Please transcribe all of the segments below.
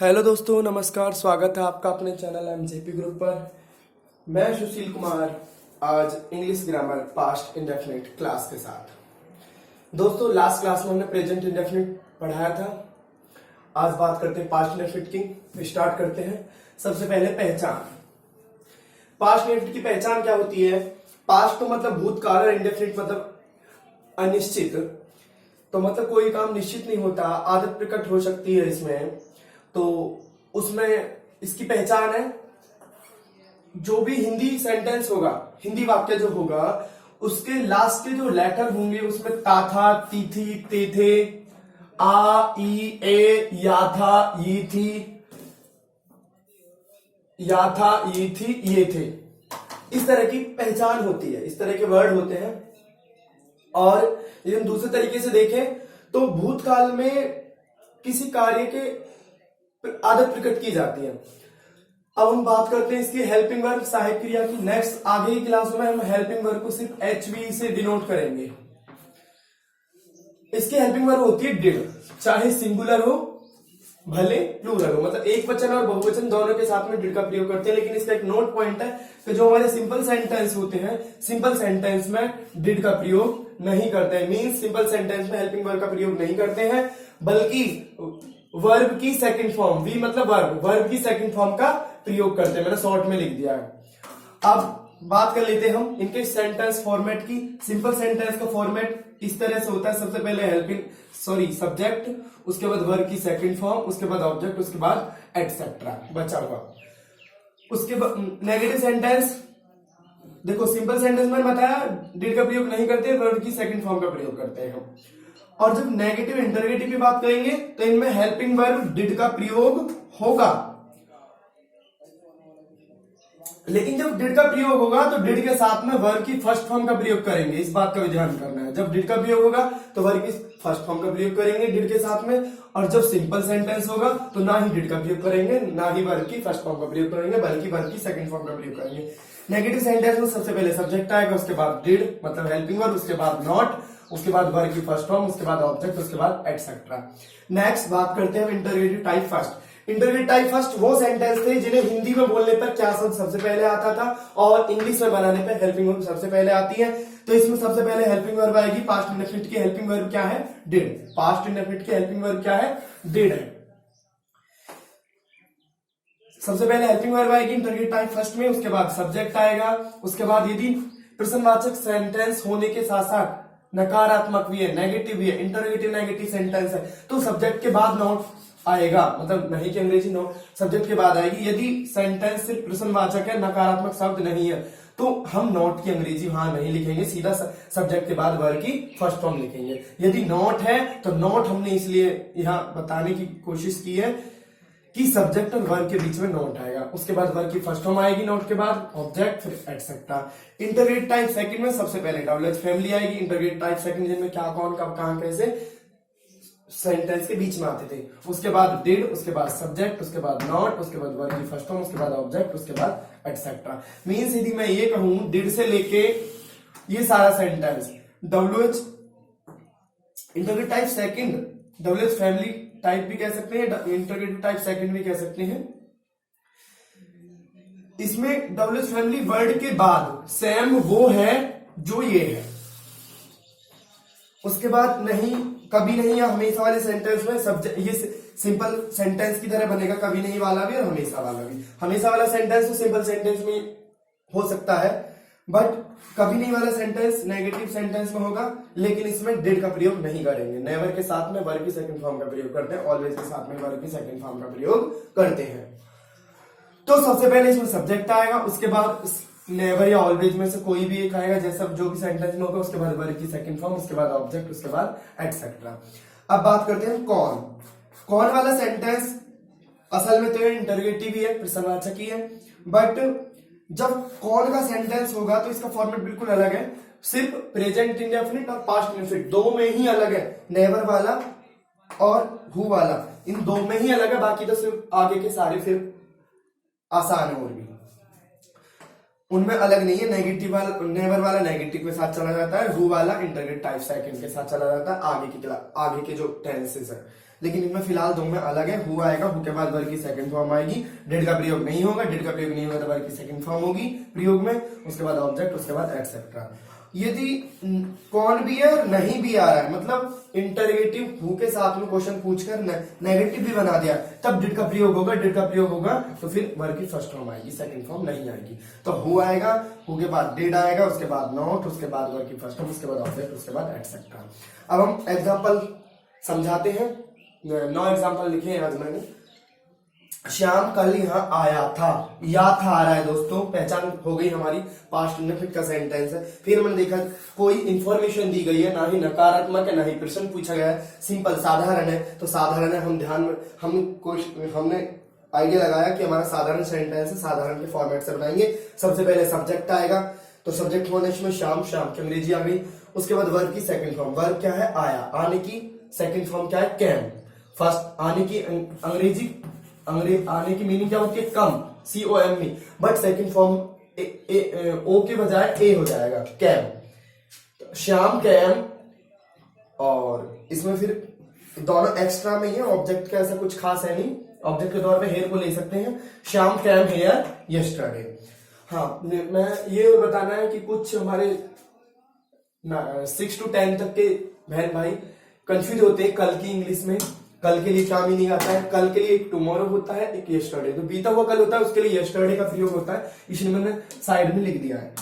Hello दोस्तों, नमस्कार। स्वागत है आपका अपने चैनल एमजेपी ग्रुप पर। मैं सुशील कुमार आज English grammar past indefinite class के साथ। दोस्तों, लास्ट क्लास में हमने प्रेजेंट इंडेफिनिट पढ़ाया था। आज बात करते हैं पास्ट इंडेफिनिट की। स्टार्ट करते हैं। सबसे पहले पहचान। पास्ट इंडेफिनिट की पहचान क्या होती है? पास्ट तो मतलब भूतकाल और इंडेफिनिट मतलब अनिश्चित। तो मतलब कोई काम निश्चित नहीं होता, आदत प्रकट हो सकती है इसमें। तो उसमें इसकी पहचान है, जो भी हिंदी सेंटेंस होगा, हिंदी वाक्य जो होगा, उसके लास्ट के जो लेटर होंगे उसमें ता था, ती थी, ते थे, आ, ई, ए, या था, ये थी, या था, ये थी, ये थे। इस तरह की पहचान होती है, इस तरह के वर्ड होते हैं। और यदि हम दूसरे तरीके से देखें तो भूतकाल में किसी कार्य के आदत प्रकट की जाती है। अब हम बात करते हैं इसकी हेल्पिंग वर्ब, सहायक क्रिया की। नेक्स्ट आगे की क्लास में हम हेल्पिंग वर्ब को सिर्फ HV से डिनोट करेंगे। इसकी हेल्पिंग वर्ब होती है डिड, चाहे सिंगुलर हो भले प्लूरल हो, मतलब एक वचन और बहुवचन दोनों के साथ में डिड का प्रयोग करते हैं। लेकिन इसका एक नोट पॉइंट है कि जो हमारे सिंपल सेंटेंस होते हैं, सिंपल सेंटेंस में डिड का प्रयोग नहीं करते हैं। मींस सिंपल सेंटेंस में हेल्पिंग वर्ब का प्रयोग नहीं करते हैं, बल्कि वर्ब की सेकंड फॉर्म, वी मतलब वर्ब की सेकंड फॉर्म का प्रयोग करते हैं। मैंने शॉर्ट में लिख दिया है। अब बात कर लेते हैं हम इनके सेंटेंस फॉर्मेट की। सिंपल सेंटेंस का फॉर्मेट इस तरह से होता है। सबसे पहले सब्जेक्ट, उसके बाद वर्ब की सेकंड फॉर्म, उसके बाद ऑब्जेक्ट, उसके बाद एटसेट्रा बचा हुआ। उसके बाद नेगेटिव सेंटेंस, देखो सिंपल सेंटेंस में बताया डिड का प्रयोग नहीं करते, वर्ब की सेकंड फॉर्म का प्रयोग करते हैं हम। और जब नेगेटिव इंटरगेटिव की बात करेंगे तो इनमें हेल्पिंग वर्ब डिड का प्रयोग होगा। लेकिन जब डिड का प्रयोग होगा तो डिड के साथ में वर्ब की फर्स्ट फॉर्म का प्रयोग करेंगे। इस बात का भी ध्यान करना है। जब डिड का प्रयोग होगा तो वर्ब की फर्स्ट फॉर्म का प्रयोग करेंगे डिड के साथ में। और जब सिंपल सेंटेंस होगा तो ना ही डिड का प्रयोग करेंगे, ना ही वर्ब की फर्स्ट फॉर्म का प्रयोग करेंगे, बल्कि वर्ब की सेकंड फॉर्म का प्रयोग करेंगे। नेगेटिव सेंटेंस में सबसे पहले सब्जेक्ट आएगा, उसके बाद डिड मतलब हेल्पिंग वर्ब, उसके बाद नॉट, उसके बाद वर्ब की फर्स्ट फॉर्म, उसके बाद ऑब्जेक्ट, उसके बाद एटसेट्रा। नेक्स्ट बात करते हैं interrogative type first. Interrogative type first वो सेंटेंस थे जिन्हें हिंदी में बोलने पर क्या शब्द सबसे पहले आता था और इंग्लिश में बनाने पर हेल्पिंग वर्ब सबसे पहले आती है। तो इसमें सबसे पहले हेल्पिंग वर्ब आएगी। पास्ट इंडेफिनिट की हेल्पिंग वर्ब क्या है? डिड। पास्ट इंडेफिनिट की हेल्पिंग वर्ब क्या है? डिड है। सबसे पहले हेल्पिंग वर्ब आएगी इंटरगेटिव टाइप फर्स्ट में, उसके बाद सब्जेक्ट आएगा, उसके बाद यदि प्रश्नवाचक सेंटेंस होने के साथ साथ नकारात्मक भी है, नेगेटिव भी है, इंटरगेटिव नेगेटिव सेंटेंस है, तो सब्जेक्ट के बाद नॉट आएगा। मतलब नहीं कि अंग्रेजी नॉट, सब्जेक्ट के बाद आएगी। यदि सेंटेंस सिर्फ प्रश्नवाचक है, नकारात्मक शब्द नहीं है, तो हम नॉट की अंग्रेजी वहां नहीं लिखेंगे, सीधा सब्जेक्ट के बाद वर्ब की फर्स्ट फॉर्म लिखेंगे। यदि नॉट है तो नॉट हमने इसलिए यहां बताने की कोशिश की है कि सब्जेक्ट और वर्ब के बीच में नॉट आएगा, उसके बाद वर्ब की फर्स्ट फॉर्म आएगी, नॉट के बाद ऑब्जेक्ट, फिर एटसेट्रा। इंटरगेटिव टाइप सेकंड में सबसे पहले डबल फैमिली आएगी। इंटरगेटिव टाइप सेकंड जिनमें क्या, कौन, कब, कहां, कैसे सेंटेंस के बीच में आते थे। उसके बाद डिड, उसके बाद सब्जेक्ट, उसके बाद नॉट, उसके बाद वर्ब की फर्स्ट फॉर्म, उसके बाद ऑब्जेक्ट, उसके बाद एटसेट्रा। मींस यदि मैं ये कहूं डिड से लेके ये सारा sentence WH interrogative type second, WH family type भी कह सकते हैं, इंटरगेटिव टाइप सेकंड भी कह सकते हैं। इसमें WH फैमिली वर्ड के बाद सेम वो है जो ये है, उसके बाद नहीं, कभी नहीं या हमेशा वाले सेंटेंस में सब्जेक्ट ये सिंपल सेंटेंस की तरह बनेगा, कभी नहीं वाला भी और हमेशा वाला भी। हमेशा वाला सेंटेंस तो सिंपल सेंटेंस में हो सकता है, बट कभी नहीं वाला सेंटेंस नेगेटिव सेंटेंस में होगा। लेकिन इसमें डिड का प्रयोग नहीं करेंगे। नेवर के साथ में वर्ब की सेकंड फॉर्म का प्रयोग करते हैं, ऑलवेज के साथ में वर्ब की सेकंड फॉर्म का प्रयोग करते हैं। तो सबसे पहले इसमें सब्जेक्ट आएगा, उसके बाद नेवर या ऑलवेज में से कोई भी एक आएगा, जैसा जो भी सेंटेंस में होगा, उसके बाद वर्ब की सेकंड फॉर्म, उसके बाद ऑब्जेक्ट, उसके बाद एटसेट्रा। अब बात करते हैं कौन। कौन वाला सेंटेंस असल में तो इंटरगेटिव ही है, प्रश्नवाचक ही है, बट जब कौन का सेंटेंस होगा तो इसका फॉर्मेट बिल्कुल अलग है। सिर्फ प्रेजेंट इंडेफिनिट और पास्ट इंडेफिनिट दो में ही अलग है। नेवर वाला और हु वाला, इन दो में ही अलग है, बाकी तो सिर्फ आगे के सारे फिर आसान है और भी उनमें अलग नहीं है। नेगेटिव वाला, नेवर वाला नेगेटिव के साथ चला जाता है, हु वाला इंटरगेटिव टाइप सेकंड के साथ चला जाता है, आगे के जो टेंसेस है। लेकिन इनमें फिलहाल दो में अलग है। हु आएगा, हु के बाद वर्ब की सेकंड फॉर्म आएगी, डिड का प्रयोग नहीं होगा, डिड का प्रयोग नहीं होगा तो वर्ब की सेकंड फॉर्म होगी प्रयोग में, उसके बाद ऑब्जेक्ट, उसके बाद एटसेट्रा। यदि कौन भी है और नहीं भी आ रहा है, मतलब इंटरगेटिव हु के साथ में क्वेश्चन पूछकर नेगेटिव भी बना दिया, तब डिड का प्रयोग होगा, डिड का प्रयोग होगा तो फिर वर्ब की फर्स्ट फॉर्म आएगी, सेकंड फॉर्म नहीं आएगी। तो हु आएगा, हु के बाद डिड आएगा, उसके बाद नॉट, उसके बाद वर्ब की फर्स्ट फॉर्म, उसके बाद ऑब्जेक्ट, उसके बाद एटसेट्रा। अब हम एग्जाम्पल समझाते हैं। 9 एग्जाम्पल लिखे हैं आज मैंने। श्याम कल यहाँ आया था, या था आ रहा है दोस्तों, पहचान हो गई हमारी, पास्ट इंडेफिनिट का सेंटेंस है। फिर हमने देखा कोई इंफॉर्मेशन दी गई है, ना ही नकारात्मक है ना ही प्रश्न पूछा गया है, सिंपल साधारण है, तो साधारण है। हम ध्यान में हमने आइडिया लगाया कि हमारा साधारण सेंटेंस है, साधारण के फॉर्मेट से बनाएंगे। सबसे पहले सब्जेक्ट आएगा, तो सब्जेक्ट होने में श्याम, श्याम की अंग्रेजी आ गई। उसके बाद वर्ब की सेकंड फॉर्म, वर्ब क्या है, आया, आने की सेकंड फॉर्म क्या है, कैम। फर्स्ट आने की अंग्रेजी आने की मीनिंग क्या होती है, कम, COME, बट सेकंड फॉर्म ओ के बजाय ए हो जाएगा, कैम। श्याम कैम, और इसमें फिर दोनों एक्स्ट्रा में ही है, ऑब्जेक्ट का ऐसा कुछ खास है नहीं, ऑब्जेक्ट के तौर पे हेयर को ले सकते हैं। Shyam came here yesterday. हाँ, मैं ये बताना है कि कुछ हमारे 6 to 10 तक के बहन भाई कंफ्यूज होते हैं कल की इंग्लिश में। कल के लिए क्या मीनिंग आता है, कल के लिए एक टुमारो होता है, एक यस्टरडे, तो बीता हुआ कल होता है, उसके लिए यस्टरडे का प्रयोग होता है, इसलिए मैंने साइड में लिख दिया है।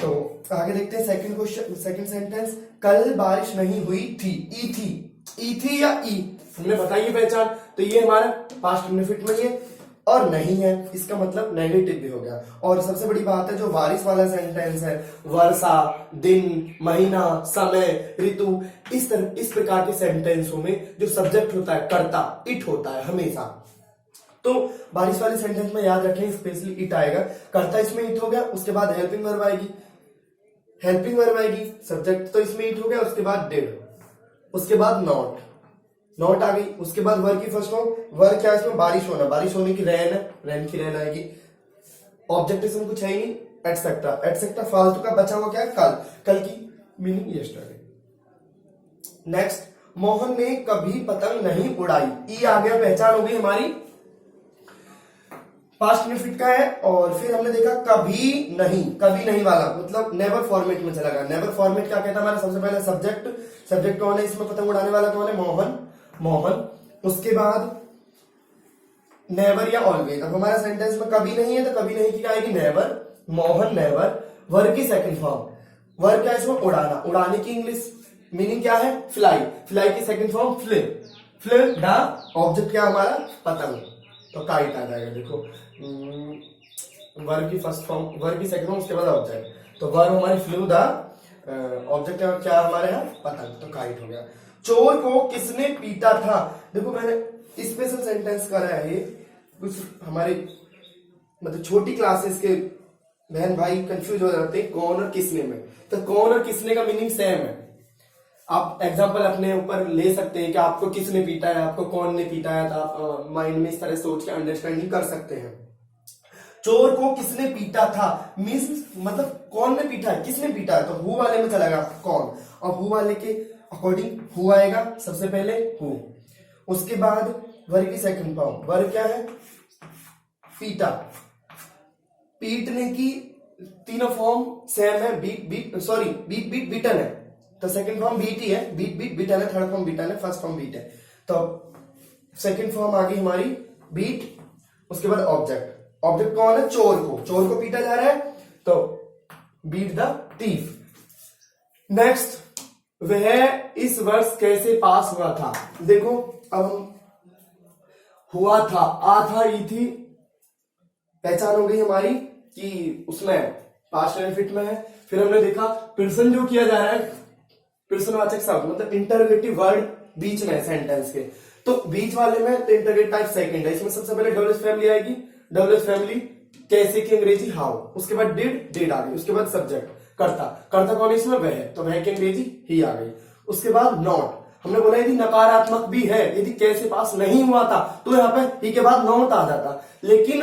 तो आगे देखते हैं सेकंड क्वेश्चन, सेकंड सेंटेंस। कल बारिश नहीं हुई थी, ई थी या ई, हमने बताई पहचान, तो ये हमारा पास्ट इंडेफिनिट में ये और नहीं है, इसका मतलब नेगेटिव भी हो गया। और सबसे बड़ी बात है जो बारिश वाला सेंटेंस है, वर्षा, दिन, महीना, समय, ऋतु, इस प्रकार के सेंटेंसों में जो सब्जेक्ट होता है कर्ता, इट होता है हमेशा। तो बारिश वाले सेंटेंस में याद रखें स्पेशली इट आएगा, कर्ता इसमें इट हो गया, उसके बाद हेल्पिंग वर्ब आएगी, हेल्पिंग वर्ब आएगी, सब्जेक्ट तो इसमें इट हो गया, उसके बाद डिड, उसके बाद नॉट, नॉट आ गई, उसके बाद वर्ब की फर्स्ट फॉर्म, वर्ब क्या है इसमें, बारिश होना, बारिश होने की रैन है, रैन की रैन आएगी, ऑब्जेक्ट इसमें कुछ है ही नहीं, एटसेट्रा, एटसेट्रा फालतू का बचा हुआ क्या है, कल, कल की मीनिंग यस्टरडे। नेक्स्ट, मोहन ने कभी पतंग नहीं उड़ाई, ई आ गया, पहचान हो गई हमारी, पास्ट इंडेफिनिट का है। और फिर हमने देखा कभी नहीं वाला मतलब नेवर फॉर्मेट में चला गया। नेवर फॉर्मेट क्या कहता है हमारा, सबसे पहले सब्जेक्ट, सब्जेक्ट कौन है इसमें, पतंग उड़ाने वाला कौन है, मोहन, उसके बाद नेवर या ऑलवेज। अब हमारा सेंटेंस में कभी नहीं है तो कभी नहीं की क्या आएगी, नेवर, मोहन नेवर, वर्ब की सेकंड फॉर्म, वर्ब क्या है इसमें, उड़ाना, उड़ाने की इंग्लिश मीनिंग क्या है, फ्लाई, फ्लाई की second form flip the, object क्या हमारा, पतंग, तो काइट आ जाएगा। देखो वर्ब की फर्स्ट फॉर्म, वर्ब की सेकंड फॉर्म, उसके बाद ऑब्जेक्ट, तो वर्ब हमारी फ्लू द, ऑब्जेक्ट क्या हमारे यहाँ, पतंग, तो काइट हो गया। चोर को किसने पीटा था, देखो मैंने स्पेशल सेंटेंस करा है ये, कुछ हमारे मतलब छोटी क्लासेस के बहन भाई कंफ्यूज हो जाते हैं कौन और किसने में, तो कौन और किसने का मीनिंग सेम है। आप एग्जांपल अपने ऊपर ले सकते हैं कि आपको किसने पीटा है, आपको कौन ने पीटा है, तो आप माइंड में इस तरह सोच के अंडरस्टैंडिंग कर सकते हैं। चोर को किसने पीटा था मीन्स मतलब कौन ने पीटा है, किसने पीटा है, तो हु वाले में चला गया कौन, और हु वाले के अकॉर्डिंग हु आएगा, सबसे पहले हु, उसके बाद वर्ब की सेकंड फॉर्म, वर्ब क्या है, पीटा, पीटने की तीनों फॉर्म सेम है, बीट बीटन है, तो सेकंड फॉर्म बीट ही है, बीट बीटन है, थर्ड फॉर्म बीटन है, फर्स्ट फॉर्म बीट है, तो सेकंड फॉर्म आ गई हमारी बीट, उसके बाद ऑब्जेक्ट, ऑब्जेक्ट कौन है, चोर को पीटा जा रहा है, तो बीट द थीफ। नेक्स्ट, वह इस वर्ष कैसे पास हुआ था, देखो अब हुआ था, आ था, ई थी, पहचान हो गई हमारी कि उसमें पास्ट इंडेफिनिट में है। फिर हमने देखा प्रश्न जो किया जा रहा है, प्रश्नवाचक शब्द मतलब इंटरोगेटिव वर्ड बीच में सेंटेंस के, तो बीच वाले में तो इंटरोगेटिव टाइप सेकंड है, इसमें सबसे पहले डब्ल्यूएच फैमिली आएगी, डब्ल्यूएच फैमिली कैसे की अंग्रेजी हाउ, उसके बाद डिड आ गई, उसके बाद सब्जेक्ट कर्ता कौन है इसमें, वह है, तो वह की अंग्रेजी ही आ गई, उसके बाद नॉट, हमने बोला यदि नकारात्मक भी है, यदि कैसे पास नहीं हुआ था तो यहाँ पे ही के बाद नॉट आ जाता, लेकिन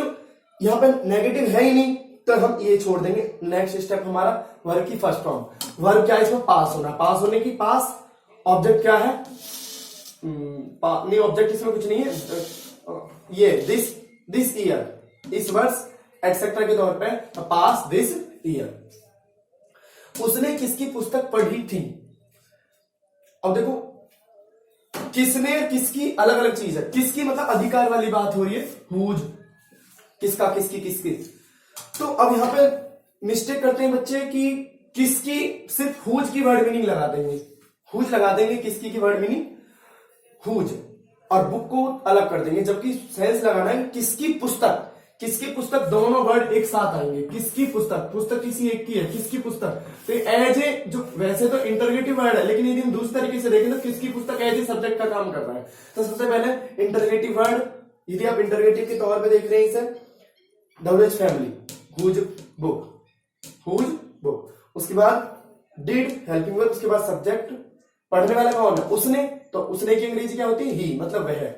यहाँ पे नेगेटिव है ही नहीं तो हम ये छोड़ देंगे। नेक्स्ट स्टेप हमारा वर्ब की फर्स्ट फॉर्म, वर्ब क्या है इसमें, पास होना, पास होने की पास, ऑब्जेक्ट क्या है, नहीं ऑब्जेक्ट इसमें कुछ नहीं है, ये दिस ईयर, इस वर्ष एक्सेट्रा के तौर पे पास दिस ईयर। उसने किसकी पुस्तक पढ़ी थी। अब देखो किसने किसकी अलग अलग चीज है, किसकी मतलब अधिकार वाली बात हो रही है, हुज, किसका किसकी किसकी। तो अब यहां पे मिस्टेक करते हैं बच्चे कि किसकी सिर्फ हुज की वर्ड मीनिंग लगा देंगे, हुज लगा देंगे, किसकी की वर्ड मीनिंग हुज, और बुक को अलग कर देंगे, जबकि सेंस लगाना है किसकी पुस्तक, किसकी पुस्तक दोनों वर्ड एक साथ आएंगे, किसकी पुस्तक, पुस्तक किसी एक की है, किसकी पुस्तक। तो एज ए जो वैसे तो इंटरगेटिव वर्ड है, लेकिन यदि हम दूसरे तरीके से देखें तो किसकी पुस्तक एज ए सब्जेक्ट का काम कर रहा है। तो सबसे पहले इंटरगेटिव वर्ड, यदि आप इंटरगेटिव के तौर पे देख रहे हैं इसे, WH family, whose book, whose book. उसके बाद डिड हेल्पिंग वर्ब, उसके बाद सब्जेक्ट, पढ़ने वाला कौन है, उसने, तो उसने की अंग्रेजी क्या होती है, ही, मतलब वह।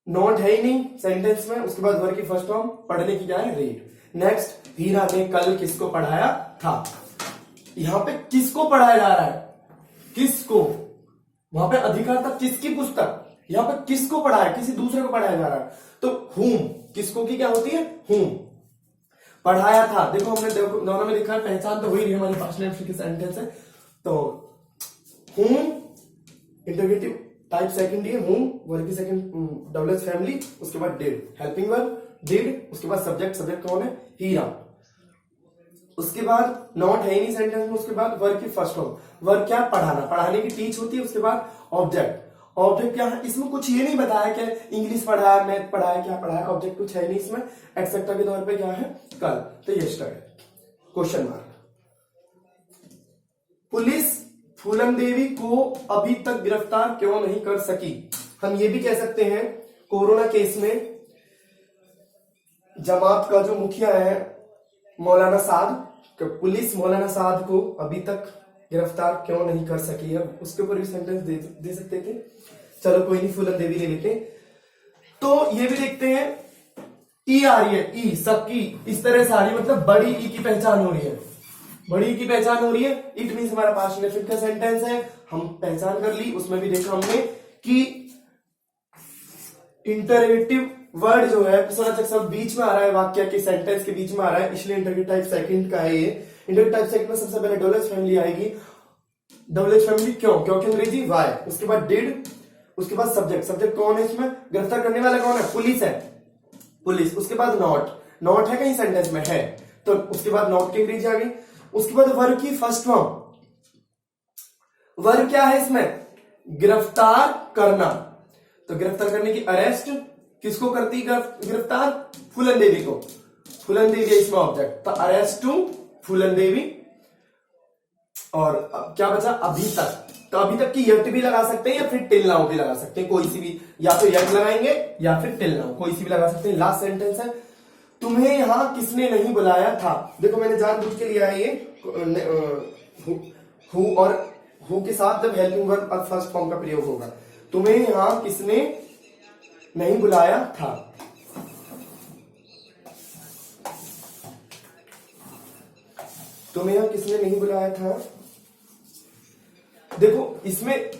नॉट है ही नहीं सेंटेंस में। उसके बाद वर्ब की फर्स्ट फॉर्म, पढ़ने की क्या है, रीड। नेक्स्ट, हीरा ने कल किसको पढ़ाया था। यहां पे किसको पढ़ाया जा रहा है, किसको, वहां पे अधिकार था किसकी पुस्तक, यहां पे किसको पढ़ाया, किसी दूसरे को पढ़ाया जा रहा है। तो हुम, किसको की क्या होती है, हुम, पढ़ाया था। देखो हमने दोनों में देखा, पहचान तो हुई नहीं हमारी पास्ट टाइम की सेंटेंस है। तो हुम इंटरगेटिव टाइप सेकंड है, हुम वर्ब की सेकंड डब्ल्यूएच फैमिली, उसके बाद डिड हेल्पिंग वर्ब, डिड, उसके बाद सब्जेक्ट, सब्जेक्ट कौन है, हीरा। उसके बाद नॉट है नहीं सेंटेंस में, उसके बाद वर्ब की फर्स्ट फॉर्म, वर्ब क्या, पढ़ाना, पढ़ाने की टीच होती है। उसके बाद ऑब्जेक्ट, ऑब्जेक्ट क्या है, इसमें कुछ ये नहीं बताया कि इंग्लिश पढ़ाया, मैथ पढ़ाया, क्या पढ़ाया, ऑब्जेक्ट कुछ है नहीं इसमें। एक्सेट्रा के तौर पे क्या है, कल, तो यस्टरडे, क्वेश्चन मार्क। पुलिस फूलन देवी को अभी तक गिरफ्तार क्यों नहीं कर सकी। हम ये भी कह सकते हैं कोरोना केस में जमात का जो मुखिया है मौलाना साद, पुलिस मौलाना साद को अभी तक गिरफ्तार क्यों नहीं कर सकी है, उसके ऊपर भी सेंटेंस दे सकते थे। चलो कोई नहीं, फूलन देवी ले लेते। तो ये भी देखते हैं, ई आ रही है, ई सबकी इस तरह से आ रही है, मतलब बड़ी ई की पहचान हो रही है, बड़ी की पहचान हो रही है। इट मीन्स हमारा पास्ट इंडेफिनिट का सेंटेंस है, हम पहचान कर ली। उसमें भी देखा हमने कि इंटरगेटिव वर्ड जो है प्रश्नवाचक शब्द बीच में आ रहा है, वाक्य के सेंटेंस के बीच में आ रहा है, इसलिए इंटरगेटिव टाइप सेकंड का है ये। इंटरगेटिव टाइप सेकंड में सबसे पहले डब्ल्यूएच फैमिली आएगी। डब्ल्यूएच फैमिली क्यों, क्योंकि अंग्रेजी वाई, उसके बाद डिड, उसके बाद सब्जेक्ट, सब्जेक्ट कौन है इसमें, गिरफ्तार करने वाला कौन है, पुलिस है, पुलिस। उसके बाद नॉट, नॉट है कहीं सेंटेंस में है, तो उसके बाद नॉट की अंग्रेजी आ गई। उसके बाद वर्ब की फर्स्ट फॉर्म, वर्ब क्या है इसमें, गिरफ्तार करना, तो गिरफ्तार करने की अरेस्ट, किसको करती गिरफ्तार, फूलन देवी को, फूलन देवी इसमें ऑब्जेक्ट, तो अरेस्ट टू फूलन देवी। और क्या बचा, अभी तक, तो अभी तक की यट भी लगा सकते हैं या फिर टिल नाउ भी लगा सकते हैं, कोई सी भी, या तो यट लगाएंगे या फिर टिल नाउ, कोई सी भी लगा सकते हैं। लास्ट सेंटेंस है, तुम्हें यहां किसने नहीं बुलाया था। देखो मैंने जानबूझ के लिया है ये हु, और हु के साथ जब हेल्पिंग वर्ब और फर्स्ट फॉर्म का प्रयोग होगा। तुम्हें यहां किसने नहीं बुलाया था, तुम्हें यहां किसने नहीं बुलाया था। देखो इसमें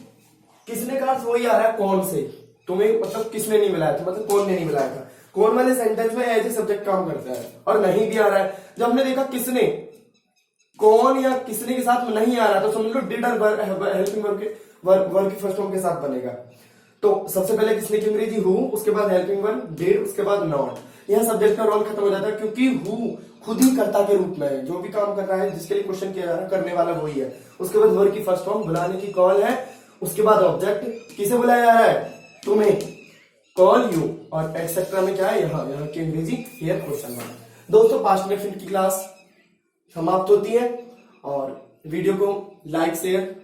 किसने का अर्थ वही आ रहा है, कौन से, तुम्हें मतलब किसने नहीं बुलाया था, मतलब कौन ने नहीं बुलाया था। कौन वाले सेंटेंस में एज ए सब्जेक्ट काम करता है, और नहीं भी आ रहा है। जब हमने देखा किसने, कौन या किसने के साथ में नहीं आ रहा, तो समझ लो डिड और हेल्पिंग वर्ब की फर्स्ट फॉर्म के साथ बनेगा। तो सबसे पहले किसने की अंग्रेजी हु, उसके बाद हेल्पिंग वर्ब डिड, उसके बाद नॉट। यह सब्जेक्ट का रोल खत्म हो जाता है, क्योंकि हु खुद ही कर्ता के रूप में है, जो भी काम कर रहा है, जिसके लिए क्वेश्चन किया जा रहा है, करने वाला वही है। उसके बाद वर्ब की फर्स्ट फॉर्म, बुलाने की कॉल है, उसके बाद ऑब्जेक्ट, किसे बुलाया जा रहा है, तुम्हें, कॉल यू, और एक्सेट्रा में क्या है, यहाँ की अंग्रेजी हियर क्वेश्चन मार्क। दोस्तों पास्ट इंडेफिनिट की क्लास समाप्त होती है, और वीडियो को लाइक शेयर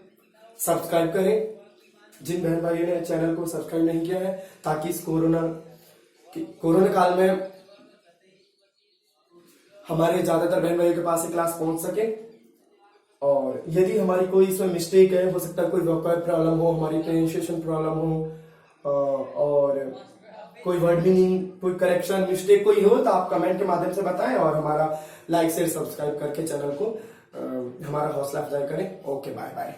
सब्सक्राइब करें जिन बहन भाइयों ने चैनल को सब्सक्राइब नहीं किया है, ताकि इस कोरोना काल में हमारे ज्यादातर बहन भाइयों के पास ये क्लास पहुंच सके। और यदि हमारी कोई इसमें मिस्टेक है, हो सकता है कोई वोकैब प्रॉब्लम हो, हमारी प्रोनाउंसिएशन प्रॉब्लम हो, और कोई वर्ड मीनिंग, कोई करेक्शन मिस्टेक कोई हो, तो आप कमेंट के माध्यम से बताएं, और हमारा लाइक शेयर सब्सक्राइब करके चैनल को हमारा हौसला अफजाई करें। Okay, bye bye.